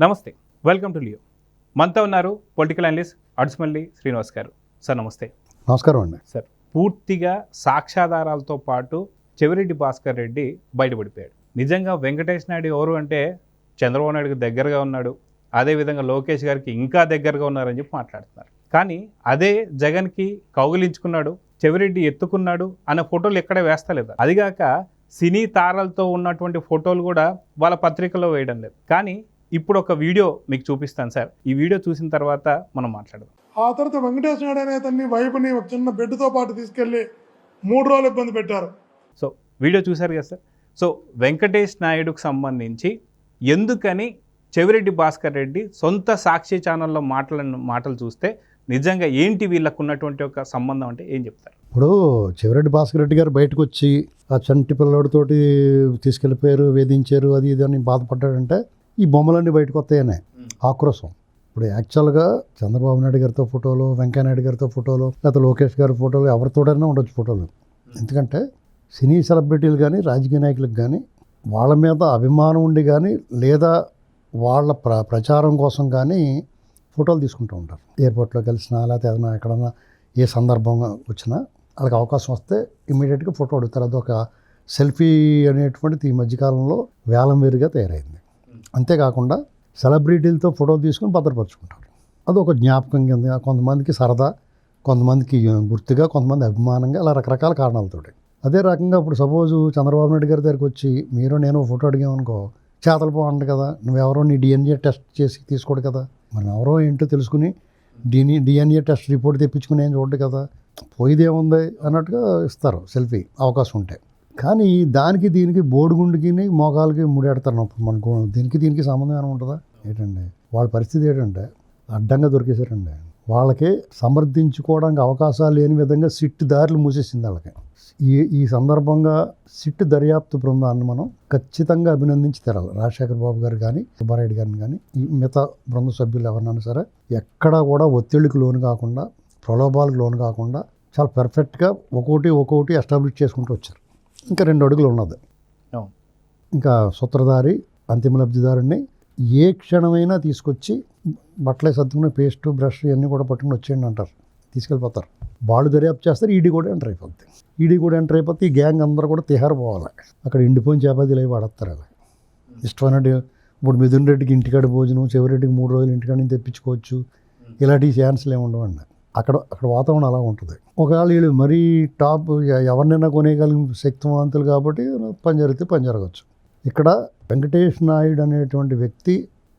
నమస్తే, welcome to Leo. మనతో ఉన్నారు పొలిటికల్ అనలిస్ట్ అడుసుమల్లి శ్రీనివాస్ గారు. సార్ నమస్తే. నమస్కారం అండి. సార్, పూర్తిగా సాక్ష్యాధారాలతో పాటు చెవిరెడ్డి భాస్కర్ రెడ్డి బయటపడిపోయాడు. నిజంగా వెంకటేష్ నాయుడు ఎవరు అంటే చంద్రబాబు నాయుడుకి దగ్గరగా ఉన్నాడు, అదేవిధంగా లోకేష్ గారికి ఇంకా దగ్గరగా ఉన్నారని చెప్పి మాట్లాడుతున్నారు. కానీ అదే జగన్కి కౌగిలించుకున్నాడు, చెవిరెడ్డి ఎత్తుకున్నాడు అనే ఫోటోలు ఎక్కడ వేస్తలేదు. అదిగాక సినీ తారలతో ఉన్నటువంటి ఫోటోలు కూడా వాళ్ళ పత్రికలో వేయడం లేదు. కానీ ఇప్పుడు ఒక వీడియో మీకు చూపిస్తాను సార్. ఈ వీడియో చూసిన తర్వాత మనం మాట్లాడదాం. ఆ తర్వాత వెంకటేష్ నాయుడు అనే అతన్ని వైపుని ఒక చిన్న బెడ్తో పాటు తీసుకెళ్ళి 3 రోజులు ఇబ్బంది పెట్టారు. సో వీడియో చూశారు కదా సార్. సో వెంకటేష్ నాయుడుకు సంబంధించి ఎందుకని చెవిరెడ్డి భాస్కర్ రెడ్డి సొంత సాక్షి ఛానల్లో మాటలు చూస్తే నిజంగా ఏంటి వీళ్ళకు ఉన్నటువంటి ఒక సంబంధం అంటే ఏం చెప్తారు? ఇప్పుడు చెవిరెడ్డి భాస్కర్ రెడ్డి గారు బయటకు వచ్చి ఆ చంటి పిల్లడితోటి తీసుకెళ్ళిపోయారు, వేధించారు, అది ఇది అని బాధపడ్డాడంటే ఈ బొమ్మలన్నీ బయటకు వస్తాయనే ఆక్రోశం. ఇప్పుడు యాక్చువల్గా చంద్రబాబు నాయుడు గారితో ఫోటోలు, వెంకయ్య నాయుడు గారితో ఫోటోలు, లేకపోతే లోకేష్ గారి ఫోటోలు, ఎవరితోడైనా ఉండొచ్చు ఫోటోలు. ఎందుకంటే సినీ సెలబ్రిటీలు కానీ రాజకీయ నాయకులకు కానీ వాళ్ళ మీద అభిమానం ఉండి కానీ లేదా వాళ్ళ ప్రచారం కోసం కానీ ఫోటోలు తీసుకుంటూ ఉంటారు. ఎయిర్పోర్ట్లో కలిసినా లేకపోతే ఏదైనా ఎక్కడన్నా ఏ సందర్భంగా వచ్చినా వాళ్ళకి అవకాశం వస్తే ఇమ్మీడియట్గా ఫోటో అడుగుతారు. అదొక సెల్ఫీ అనేటువంటిది ఈ మధ్యకాలంలో వేలం వేరుగా తయారైంది. అంతేకాకుండా సెలబ్రిటీలతో ఫోటోలు తీసుకుని భద్రపరుచుకుంటారు. అదొక జ్ఞాపకం కింద, కొంతమందికి సరదా, కొంతమందికి గుర్తుగా, కొంతమంది అభిమానంగా, అలా రకరకాల కారణాలతోటి. అదే రకంగా ఇప్పుడు సపోజు చంద్రబాబు నాయుడు గారి దగ్గరికి వచ్చి మీరు నేను ఫోటో అడిగామనుకో, చేతలు పోవండి కదా, నువ్వెవరో నీ డిఎన్ఏ టెస్ట్ చేసి తీసుకోడు కదా, మనం ఎవరో ఏంటో తెలుసుకుని డిఎన్ఏ టెస్ట్ రిపోర్ట్ తెప్పించుకుని ఏం చూడడు కదా, పోయిదేముంది అన్నట్టుగా ఇస్తారు సెల్ఫీ అవకాశం ఉంటే. కానీ దానికి దీనికి బోడిగుండుకి మోకాలకి ముడెడతారు. మనకు దీనికి సంబంధం ఏమైనా ఉంటుందా ఏంటండి? వాళ్ళ పరిస్థితి ఏంటంటే అడ్డంగా దొరికేశారండి. వాళ్ళకి సమర్థించుకోవడానికి అవకాశాలు లేని విధంగా సిట్ దారులు మూసేసింది వాళ్ళకి. ఈ సందర్భంగా సిట్ దర్యాప్తు బృందాన్ని మనం ఖచ్చితంగా అభినందించి తీరాలి. రాజశేఖర బాబు గారు కానీ, సుబ్బారెడ్డి గారిని కానీ, ఈ మిగతా బృంద సభ్యులు ఎవరినైనా సరే ఎక్కడా కూడా ఒత్తిడికి లోను కాకుండా, ప్రలోభాలకు లోను కాకుండా చాలా పర్ఫెక్ట్గా ఒక్కొక్కటి ఎస్టాబ్లిష్ చేసుకుంటూ వచ్చారు. ఇంకా 2 అడుగులు ఉన్నది. ఇంకా సూత్రధారి, అంతిమ లబ్ధిదారుని ఏ క్షణమైనా తీసుకొచ్చి బట్టలే సర్దుకుని పేస్ట్, బ్రష్ ఇవన్నీ కూడా పట్టుకుని వచ్చేయండి అంటారు, తీసుకెళ్ళిపోతారు. వాళ్ళు దర్యాప్తు చేస్తారు, ఈడీ కూడా ఎంటర్ అయిపోద్ది. ఈ గ్యాంగ్ అందరూ కూడా తిహార్ పోవాలి. అక్కడ ఎండిపోయిన చపాతీలు అవి వాడతారు. అలా ఇష్టమైనట్టు ఇప్పుడు మిథున్ రెడ్డికి ఇంటికాడ భోజనం, చెవిరెడ్డికి 3 రోజులు ఇంటికాడ నుంచి తెప్పించుకోవచ్చు, ఇలాంటి ఛాన్స్లు ఏమి ఉండవండి. అక్కడ వాతావరణం అలా ఉంటుంది. ఒకవేళ వీళ్ళు మరీ టాప్ ఎవరినైనా కొనేయగలిగిన శక్తివంతులు కాబట్టి పని జరిగితే పని జరగవచ్చు. ఇక్కడ వెంకటేష్ నాయుడు అనేటువంటి వ్యక్తి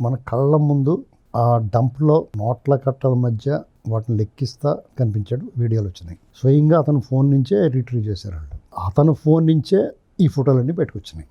మన కళ్ళ ముందు ఆ డంప్లో నోట్ల కట్టల మధ్య వాటిని లెక్కిస్తా కనిపించాడు. వీడియోలు వచ్చినాయి. స్వయంగా అతని ఫోన్ నుంచే రిట్రీవ్ చేశారు వాళ్ళు. అతని ఫోన్ నుంచే ఈ ఫోటోలన్నీ బయటకొచ్చినాయి.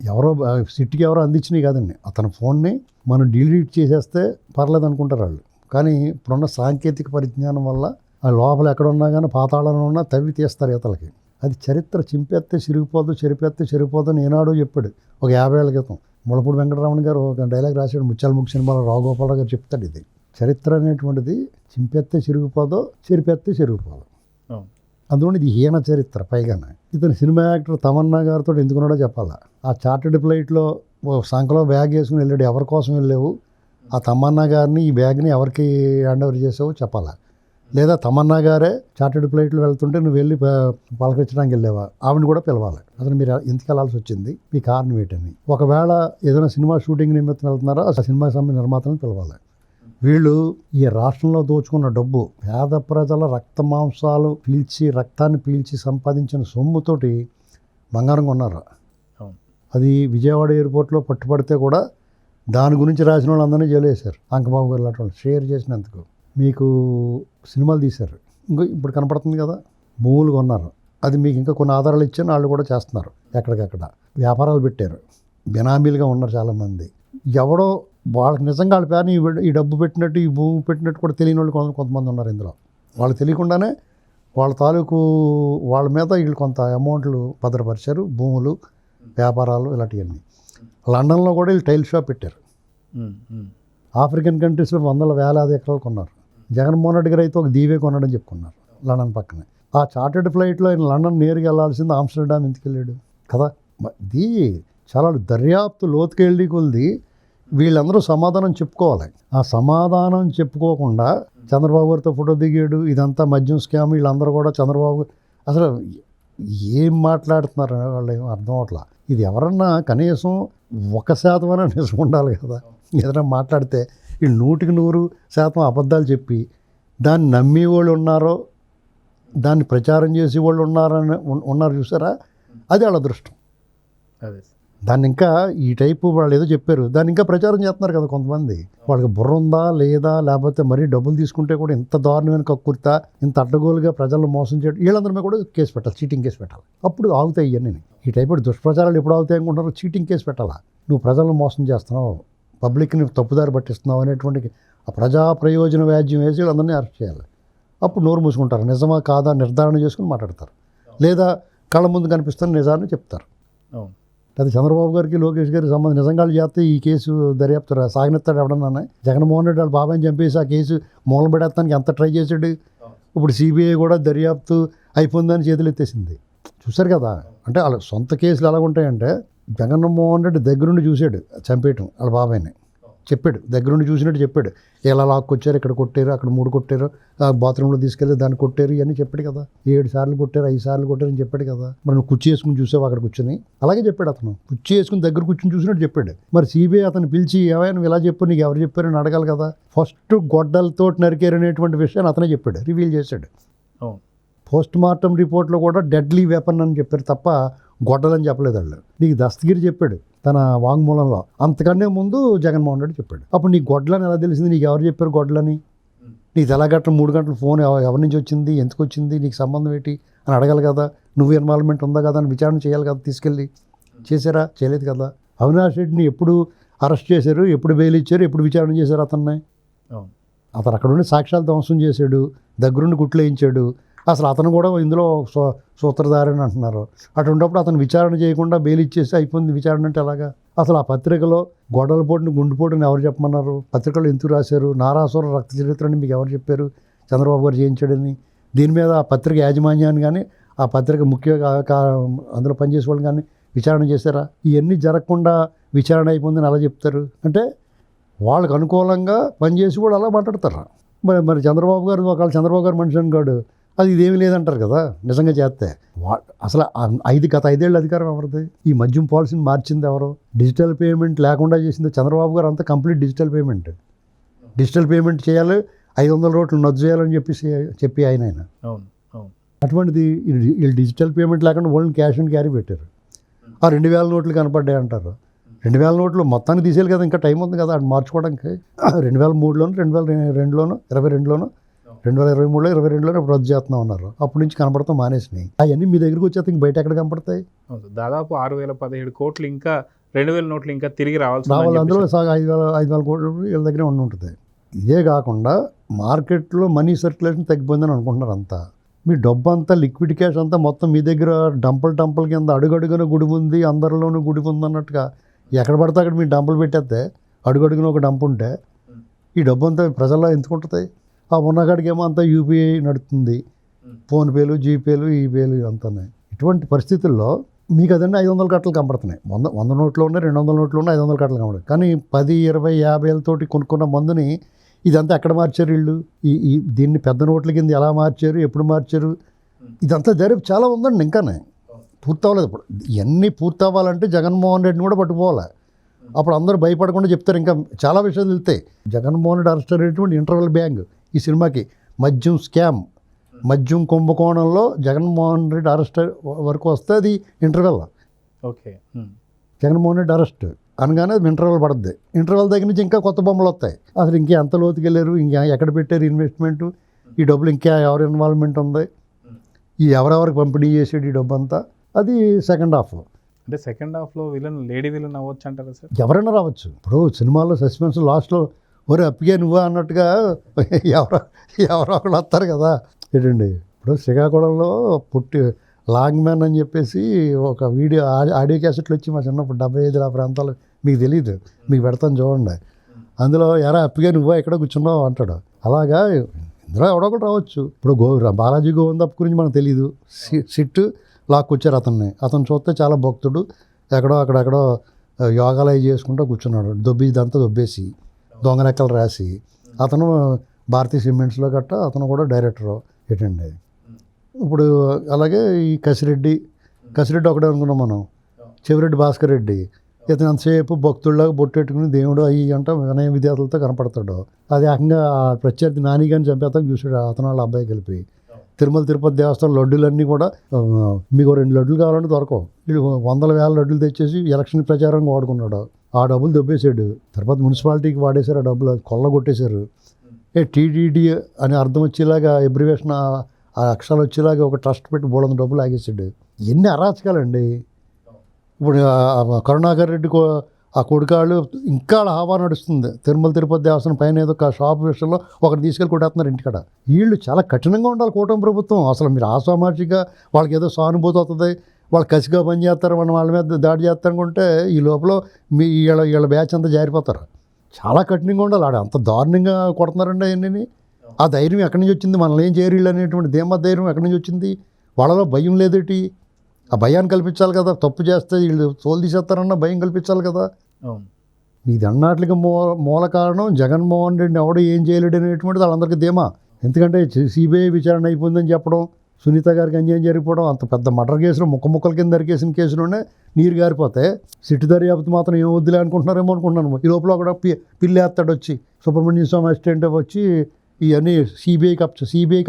ఎవరో సిట్కి ఎవరో అందించినాయి కాదండి. అతని ఫోన్ని మనం డిలీట్ చేసేస్తే పర్లేదు అనుకుంటారు వాళ్ళు. కానీ ఇప్పుడున్న సాంకేతిక పరిజ్ఞానం వల్ల ఆ లోపల ఎక్కడున్నా కానీ పాతాళంలో ఉన్నా తవ్వి తీస్తారు ఇతలకి. అది చరిత్ర చింపేస్తే చిరిగిపోదు, చెరిపేస్తే చెరిగిపోదు అని ఏనాడో చెప్పాడు ఒక 50 ఏళ్ల క్రితం. ముళ్ళపూడి వెంకటరమణ గారు ఒక డైలాగ్ రాశాడు, ముత్యాల ముగ్గు సినిమాలో రావుగోపాలరావు గారు చెప్తాడు. ఇది చరిత్ర అనేటువంటిది చింపేస్తే చిరిగిపోదో, చెరిపేస్తే చెరిగిపోదు. అందులోని ఇది హీన చరిత్ర. పైగానే ఇతను సినిమా యాక్టర్ తమన్నా గారితో ఎందుకున్నాడో చెప్పాలా. ఆ చార్టెడ్ ఫ్లైట్లో సంఖలో బ్యాగ్ వేసుకుని వెళ్ళాడు. ఎవరి కోసం వెళ్ళావు, ఆ తమన్నా గారిని ఈ బ్యాగ్ని ఎవరికి హ్యాండ్ ఓవర్ చేసావో చెప్పాలా. లేదా తమన్నా గారే చార్టెడ్ ఫ్లైట్లో వెళ్తుంటే నువ్వు వెళ్ళి పలకరించడానికి వెళ్ళావా, ఆవిడని కూడా పిలవాలి. అసలు మీరు ఎందుకు వెళ్ళాల్సి వచ్చింది, మీ కారణం ఏంటని. ఒకవేళ ఏదైనా సినిమా షూటింగ్ నిమిత్తం వెళ్తున్నారో ఆ సినిమా సంబంధించిన నిర్మాతలను పిలవాలి. వీళ్ళు ఈ రాష్ట్రంలో దోచుకున్న డబ్బు, పేద ప్రజల రక్తాన్ని పీల్చి సంపాదించిన సొమ్ముతోటి బంగారం కొన్నారు. అది విజయవాడ ఎయిర్పోర్ట్లో పట్టుబడితే కూడా దాని గురించి రాసిన వాళ్ళందరినీ జైలు వేశారు. అంకబాబు గారు లాంటి వాళ్ళు షేర్ చేసినందుకు. మీకు సినిమాలు తీశారు, ఇప్పుడు కనపడుతుంది కదా, భూములు కొన్నారు. అది మీకు ఇంకా కొన్ని ఆధారాలు ఇచ్చాను, వాళ్ళు కూడా చేస్తున్నారు. ఎక్కడికక్కడ వ్యాపారాలు పెట్టారు, బినామీలుగా ఉన్నారు చాలామంది. ఎవడో వాళ్ళకి నిజంగా వాళ్ళ పేరుని ఈ డబ్బు పెట్టినట్టు, ఈ భూమి పెట్టినట్టు కూడా తెలియని వాళ్ళు కొంతమంది ఉన్నారు ఇందులో. వాళ్ళు తెలియకుండానే వాళ్ళ తాలూకు వాళ్ళ మీద వీళ్ళు కొంత అమౌంట్లు భద్రపరిచారు, భూములు, వ్యాపారాలు ఇలాంటివన్నీ. లండన్లో కూడా వీళ్ళు టైల్ షాప్ పెట్టారు. ఆఫ్రికన్ కంట్రీస్లో 100,000 ఎకరాలు కొన్నారు. జగన్మోహన్ రెడ్డి గారు అయితే ఒక దీవే కొన్నాడని చెప్పుకున్నారు లండన్ పక్కనే. ఆ చార్టెడ్ ఫ్లైట్లో ఆయన లండన్ నేరుగా వెళ్ళాల్సింది, ఆమ్స్టర్డామ్ ఎందుకు వెళ్ళాడు కదా. ఇది చాలా దర్యాప్తు లోతుకెళ్ళి కొలిది వీళ్ళందరూ సమాధానం చెప్పుకోవాలి. ఆ సమాధానం చెప్పుకోకుండా చంద్రబాబు గారితో ఫోటో దిగాడు, ఇదంతా మద్యం స్కామ్, వీళ్ళందరూ కూడా చంద్రబాబు అసలు ఏం మాట్లాడుతున్నారు వాళ్ళు ఏం అర్థం అవట్లా. ఇది ఎవరన్నా కనీసం 1% నిజం ఉండాలి కదా. ఏదైనా మాట్లాడితే వీళ్ళు 100% అబద్ధాలు చెప్పి దాన్ని నమ్మే వాళ్ళు ఉన్నారో, దాన్ని ప్రచారం చేసే వాళ్ళు ఉన్నారు చూసారా, అది వాళ్ళ అదృష్టం. అదే దాన్ని ఇంకా ఈ టైపు వాళ్ళు ఏదో చెప్పారు, దాన్ని ఇంకా ప్రచారం చేస్తున్నారు కదా కొంతమంది. వాళ్ళకి బుర్ర ఉందా లేదా, లేకపోతే మరీ డబ్బులు తీసుకుంటే కూడా ఇంత దారుణమైన కక్కుర్తా, ఇంత అడ్డగోలుగా ప్రజలను మోసం చేయడం, వీళ్ళందరి మీద కూడా కేసు పెట్టాలి, చీటింగ్ కేసు పెట్టాలి. అప్పుడు ఆగుతాయి ఇవన్నీ. ఈ టైపు దుష్ప్రచారాలు ఎప్పుడు ఆగుతాయి అనుకుంటారు? చీటింగ్ కేసు పెట్టాలా. నువ్వు ప్రజలను మోసం చేస్తున్నావు, పబ్లిక్ని తప్పుదారి పట్టిస్తున్నావు అనేటువంటి ఆ ప్రజా ప్రయోజన వ్యాజ్యం వేసి వీళ్ళందరినీ అరెస్ట్ చేయాలి. అప్పుడు నోరు మూసుకుంటారు, నిజమా కాదా నిర్ధారణ చేసుకుని మాట్లాడతారు. లేదా కళ్ళ ముందు కనిపిస్తున్న నిజాన్ని చెప్తారు. అవును. అది చంద్రబాబు గారికి లోకేష్ గారికి సంబంధం నిజంగా చేస్తే ఈ కేసు దర్యాప్తు సాగనెత్తాడు ఎవడన్నా. జగన్మోహన్ రెడ్డి వాళ్ళ బాబాయ్ని చంపేసి ఆ కేసు మూలం పెడతానికి ఎంత ట్రై చేశాడు. ఇప్పుడు సిబిఐ కూడా దర్యాప్తు అయిపోయిందని చేతులు ఎత్తేసింది. చూశారు కదా. అంటే వాళ్ళ సొంత కేసులు ఎలా ఉంటాయంటే, జగన్మోహన్ రెడ్డి దగ్గరుండి చూశాడు చంపేయటం వాళ్ళ బాబాయ్ని, చెప్పాడు, దగ్గరుండి చూసినట్టు చెప్పాడు. ఎలా లాక్కొచ్చారు, ఇక్కడ కొట్టారు, అక్కడ 3 కొట్టారు, బాత్రూంలో తీసుకెళ్ళి దాన్ని కొట్టారు, ఇవన్నీ చెప్పాడు కదా. 7 సార్లు కొట్టారు, 5 సార్లు కొట్టారు అని చెప్పాడు కదా. మరి నువ్వు కుర్చీ వేసుకుని చూసావు అక్కడ కూర్చొని, అలాగే చెప్పాడు అతను. కుర్చీ వేసుకుని దగ్గర కూర్చొని చూసినట్టు చెప్పాడు. మరి సిబిఐ అతను పిలిచి ఏమైనా నువ్వు ఇలా చెప్పు, నీకు ఎవరు చెప్పారని అడగాలి కదా. ఫస్ట్ గొడ్డలతో నరికారు అనేటువంటి విషయాన్ని అతనే చెప్పాడు, రివీల్ చేశాడు. పోస్ట్ మార్టం రిపోర్ట్లో కూడా డెడ్లీ వెపన్ అని చెప్పారు తప్ప గొడ్డలని చెప్పలేదు వాళ్ళు. నీకు దస్తగిరి చెప్పాడు తన వాంగ్మూలంలో, అంతకన్నా ముందు జగన్మోహన్ రెడ్డి చెప్పాడు. అప్పుడు నీకు గొడ్డలని ఎలా తెలిసింది, నీకు ఎవరు చెప్పారు గొడ్డలని, నీకు తెల్లగట్ల 3 గంటల ఫోన్ ఎవరి నుంచి వచ్చింది, ఎందుకు వచ్చింది, నీకు సంబంధం ఏంటి అని అడగాలి కదా. నువ్వు ఇన్వాల్వ్మెంట్ ఉందా కదా అని విచారణ చేయాలి కదా. తీసుకెళ్ళి చేశారా? చేయలేదు కదా. అవినాష్ రెడ్డిని ఎప్పుడు అరెస్ట్ చేశారు, ఎప్పుడు బెయిల్ ఇచ్చారు, ఎప్పుడు విచారణ చేశారు అతన్ని? అతను అక్కడ ఉండి సాక్ష్యాలు ధ్వంసం చేశాడు, దగ్గరుండి గుట్లు వేయించాడు. అసలు అతను కూడా ఇందులో సూత్రధారి అని అంటున్నారు. అటువంటిప్పుడు అతను విచారణ చేయకుండా బెయిల్ ఇచ్చేసి అయిపోయింది విచారణ అంటే ఎలాగా? అసలు ఆ పత్రికలో గొడవల పోటుని గుండెపోటుని ఎవరు చెప్పమన్నారు? పత్రికలో ఎందుకు రాశారు? నారాసుర రక్త చరిత్ర అని మీకు ఎవరు చెప్పారు చంద్రబాబు గారు చేయించాడని? దీని మీద ఆ పత్రిక యాజమాన్యాన్ని కానీ, ఆ పత్రిక ముఖ్య అందులో పనిచేసే వాళ్ళు కానీ విచారణ చేశారా? ఇవన్నీ జరగకుండా విచారణ అయిపోయిందని అలా చెప్తారు. అంటే వాళ్ళకు అనుకూలంగా పనిచేసి కూడా అలా మాట్లాడతారు. మరి చంద్రబాబు గారు ఒకవేళ చంద్రబాబు గారు మనిషి అనుకోడు, అది ఇదేమీ లేదంటారు కదా నిజంగా చేస్తే. అసలు గత 5 ఏళ్ళ అధికారం ఎవరిది? ఈ మద్యం పాలసీని మార్చింది ఎవరు? డిజిటల్ పేమెంట్ లేకుండా చేసింది చంద్రబాబు గారు. అంతా కంప్లీట్ డిజిటల్ పేమెంట్ చేయాలి, 500 రోడ్లు నద్దు చేయాలని చెప్పి ఆయన అటువంటిది వీళ్ళు డిజిటల్ పేమెంట్ లేకుండా ఓన్లీ క్యాష్ అండ్ క్యారీ పెట్టారు. ఆ 2000 నోట్లు కనపడ్డాయి అంటారు. 2000 నోట్లు మొత్తానికి తీసేయాలి కదా, ఇంకా టైం ఉంది కదా అది మార్చుకోవడానికి. 2003లోను, 2002లోను, 22లోను, 2023లో, 2022లో ఇప్పుడు రద్దు చేస్తున్నాం అన్నారు. అప్పటి నుంచి కనపడతాం మానేసినాయి. అవన్నీ మీ దగ్గరికి వచ్చేస్తే ఇంక బయట ఎక్కడ కనపడతాయి? దాదాపు 6017 కోట్లు ఇంకా 2000 నోట్లు ఇంకా తిరిగి రావాలి. అందులో 5,000 కోట్లు వీళ్ళ దగ్గరే ఉంటుంది. ఇదే కాకుండా మార్కెట్లో మనీ సర్క్యులేషన్ తగ్గిపోయిందని అనుకుంటున్నారు అంతా. మీ డబ్బు అంతా లిక్విడ్ క్యాష్ అంతా మొత్తం మీ దగ్గర డంపుల కింద అడుగడుగున గుడి ఉంది, అందరిలోనూ గుడి ఉంది అన్నట్టుగా ఎక్కడ పడితే అక్కడ మీరు డంపులు పెట్టేస్తే, అడుగడుగున ఒక డంపు ఉంటే ఈ డబ్బు అంతా ప్రజల్లో ఎందుకు ఉంటుంది? ఆ ఉన్నగాడికి ఏమో అంతా యూపీఐ నడుస్తుంది, ఫోన్పేలు, జీపేలు, ఈపేలు అంతా. ఇటువంటి పరిస్థితుల్లో మీకు అదండి 500 కట్టలు కనపడుతున్నాయి. 100 నోట్లు ఉన్నాయి, 200 నోట్లు ఉన్నాయి, 500 కట్టలు కనపడుతుంది. కానీ 10, 20, 50 కొనుక్కున్న మందుని ఇదంతా ఎక్కడ మార్చారు వీళ్ళు? దీన్ని పెద్ద నోట్ల కింద ఎలా మార్చారు, ఎప్పుడు మార్చారు, ఇదంతా చాలా ఉందండి. ఇంకానే పూర్తి అవ్వలేదు. ఇప్పుడు ఇవన్నీ పూర్తి అవ్వాలంటే జగన్మోహన్ రెడ్డిని కూడా పట్టుకోవాలి. అప్పుడు అందరూ భయపడకుండా చెప్తారు, ఇంకా చాలా విషయాలు వెళ్తాయి. జగన్మోహన్ రెడ్డి అరెస్ట్ అనేటువంటి ఇంటర్వెల్ బ్యాంక్ ఈ సినిమాకి మద్యం స్కామ్, మద్యం కుంభకోణంలో జగన్మోహన్ రెడ్డి అరెస్ట్ వరకు వస్తే అది interval. Okay, Jaganmohan Reddy arrest అనగానే అది ఇంటర్వెల్ పడుద్ది. ఇంటర్వెల్ దగ్గర నుంచి ఇంకా కొత్త బొమ్మలు వస్తాయి. అసలు ఇంకా ఎంత లోతుకి వెళ్ళారు, ఇంకా ఎక్కడ పెట్టారు ఇన్వెస్ట్మెంట్, ఈ డబ్బులు ఇంకా ఎవరి ఇన్వాల్వ్మెంట్ ఉంది, ఈ ఎవరెవరికి పంపిణీ చేసాడు ఈ డబ్బు అంతా, అది సెకండ్ హాఫ్. అంటే సెకండ్ హాఫ్లో లేడీ విలన్ అవ్వచ్చు అంటారా సార్? ఎవరైనా రావచ్చు. ఇప్పుడు సినిమాల్లో సస్పెన్స్ లాస్ట్లో ఒరే అప్పిగా నువ్వా అన్నట్టుగా ఎవరో ఒకళ్ళు వస్తారు కదా. ఏంటండి ఇప్పుడు శ్రీకాకుళంలో లాంగ్ మ్యాన్ అని చెప్పేసి ఒక ఆడియో క్యాసెట్లు వచ్చి మా చిన్నప్పుడు 75 ఆ ప్రాంతాలు, మీకు తెలియదు, మీకు పెడతాను చూడండి. అందులో ఎరా అప్పిగా నువ్వా ఎక్కడ కూర్చున్నావు అంటాడు. అలాగా ఇందులో ఎవడో ఒకటి రావచ్చు. ఇప్పుడు బాలాజీ గోవిందప్ప గురించి మనకు తెలియదు. సిట్ లాక్కొచ్చారు అతన్ని. అతను చూస్తే చాలా భక్తుడు, అక్కడెక్కడో యోగాలు అవి చేసుకుంటూ కూర్చున్నాడు. ఇదంతా దొబ్బేసి దొంగ లెక్కలు రాసి అతను భారతీయ సిమెంట్స్లో గట్ట అతను కూడా డైరెక్టరు ఏంటండి. ఇప్పుడు అలాగే ఈ కసిరెడ్డి ఒకటే అనుకున్నాం మనం. చెవిరెడ్డి భాస్కర్ రెడ్డి ఇతను అంతసేపు భక్తుల్లాగా బొట్టెట్టుకుని దేవుడు అయ్యి అంట వినయ విద్యార్థులతో కనపడతాడు. అది ఏకంగా ఆ ప్రత్యర్థి నాని గారిని చంపేస్తాను చూసాడు అతను వాళ్ళ అబ్బాయి కలిపి. తిరుపతి దేవస్థానం లడ్డులన్నీ కూడా మీకు 2 లడ్డులు కావాలంటే దొరకవు. వీళ్ళు 100,000 లడ్డులు తెచ్చేసి ఎలక్షన్ ప్రచారంగా వాడుకున్నాడు. ఆ డబ్బులు దొబ్బేసాడు. తిరుపతి మున్సిపాలిటీకి వాడేశారు. ఆ డబ్బులు కొల్లగొట్టేశారు. టీటీడీ అని అర్థం వచ్చేలాగా ఎబ్రివేషన్ ఆ అక్షరాలు వచ్చేలాగా ఒక ట్రస్ట్ పెట్టి బోళ్ళంత డబ్బులు ఆగేసాడు. ఎన్ని అరాచకాలండి. ఇప్పుడు కరుణాకర్ రెడ్డి ఆ కొడుకాళ్ళు ఇంకా హావా నడుస్తుంది. తిరుపతి దేవస్థానం పైన ఏదో ఒక షాప్ విషయంలో ఒకటి తీసుకెళ్ళి కొట్టేస్తున్నారు ఇంటికాడ. వీళ్ళు చాలా కఠినంగా ఉండాలి కూటమి ప్రభుత్వం. అసలు మీరు ఆసామాజిగా వాళ్ళకి ఏదో సానుభూతి అవుతుంది, వాళ్ళు కసిగా పని చేస్తారు, మనం వాళ్ళ మీద దాడి చేస్తారనుకుంటే ఈ లోపల వీళ్ళ బ్యాచ్ అంతా జారిపోతారు. చాలా కఠినంగా ఉండాలి. ఆడ అంత దారుణంగా కొడుతున్నారండి అవన్నీ. ఆ ధైర్యం ఎక్కడి నుంచి వచ్చింది? మనల్ని ఏం చేయరు అనేటువంటి ధీమా ధైర్యం ఎక్కడి నుంచి వచ్చింది? వాళ్ళలో భయం లేదేటి? ఆ భయాన్ని కల్పించాలి కదా. తప్పు చేస్తే వీళ్ళు తోలు తీసేస్తారన్న భయం కల్పించాలి కదా. ఇది అన్నట్లుగా మూల కారణం జగన్మోహన్ రెడ్డిని ఎవడో ఏం చేయలేడు అనేటువంటిది వాళ్ళందరికీ ధీమా. ఎందుకంటే సిబిఐ విచారణ అయిపోయిందని చెప్పడం, సునీత గారికి అన్యాయం జరిగిపోవడం, అంత పెద్ద మర్డర్ కేసులో ముక్కల కింద నరికేసిన కేసులోనే నీరు గారిపోతే సిట్టు దర్యాప్తు మాత్రం ఏం వద్దులే అనుకుంటున్నారేమో అనుకుంటున్నాను. ఈ లోపల ఒక పిల్లి వేస్తాడు వచ్చి, సుబ్రహ్మణ్య స్వామి అసిస్టెంట్ వచ్చి ఇవన్నీ సిబిఐకి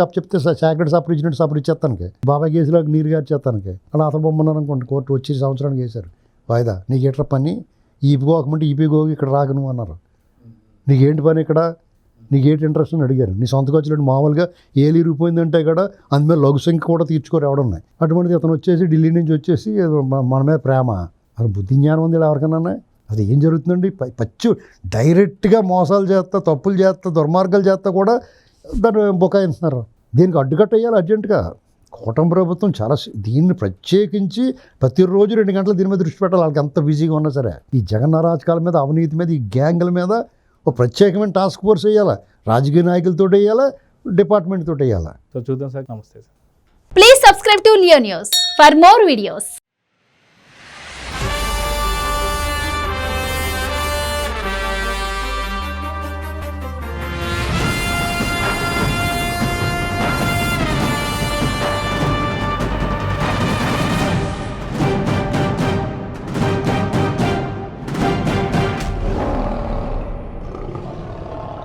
అప్ చెప్తే సాక్రెట్ సపర్ ఇచ్చినట్టు సపర్ ఇచ్చేస్తానికి, బాబాయ్ కేసులోకి నీరు గారి చేస్తానికి అలా అతను బొమ్మన్నారు అనుకోండి. కోర్టు వచ్చి సంవత్సరానికి వేశారు వాయిదా. నీకు ఎట్లా పని? ఈపీగోకమంటే ఈపీగోకి ఇక్కడ రాక నువ్వు అన్నారు. నీకేంటి పని ఇక్కడ? నీకేంటి ఇంట్రెస్ట్ అని అడిగారు. నీ సొంత ఖర్చులు మామూలుగా ఏలు ఇరిగిపోయిందంటే కూడా అందులో లఘు సంఖ్య కూడా తీర్చుకోరు ఎవడున్నాయి. అటువంటిది అతను వచ్చేసి ఢిల్లీ నుంచి వచ్చేసి మన మీద ప్రేమ, అది బుద్ధి జ్ఞానం ఉంది ఎవరికన్నా? అది ఏం జరుగుతుందండి? పచ్చి డైరెక్ట్గా మోసాలు చేస్తా, తప్పులు చేస్తా, దుర్మార్గాలు చేస్తా కూడా దాన్ని బుకాయిస్తున్నారు. దీనికి అడ్డుకట్ట వేయాలి అర్జెంటుగా. కూటమి ప్రభుత్వం చాలా దీన్ని ప్రత్యేకించి ప్రతిరోజు 2 గంటలు దీని మీద దృష్టి పెట్టాలి. వాళ్ళకి ఎంత బిజీగా ఉన్నా సరే. ఈ జగన్ అరాచకాల మీద, అవినీతి మీద, ఈ గ్యాంగుల మీద ఒక ప్రత్యేకమైన టాస్క్ ఫోర్స్ వేయాలి. రాజకీయ నాయకులతో వేయాలి, డిపార్ట్మెంట్ తోటి వేయాలి. సో చూద్దాం సార్. నమస్తే sir. Please subscribe to Leo news for more videos.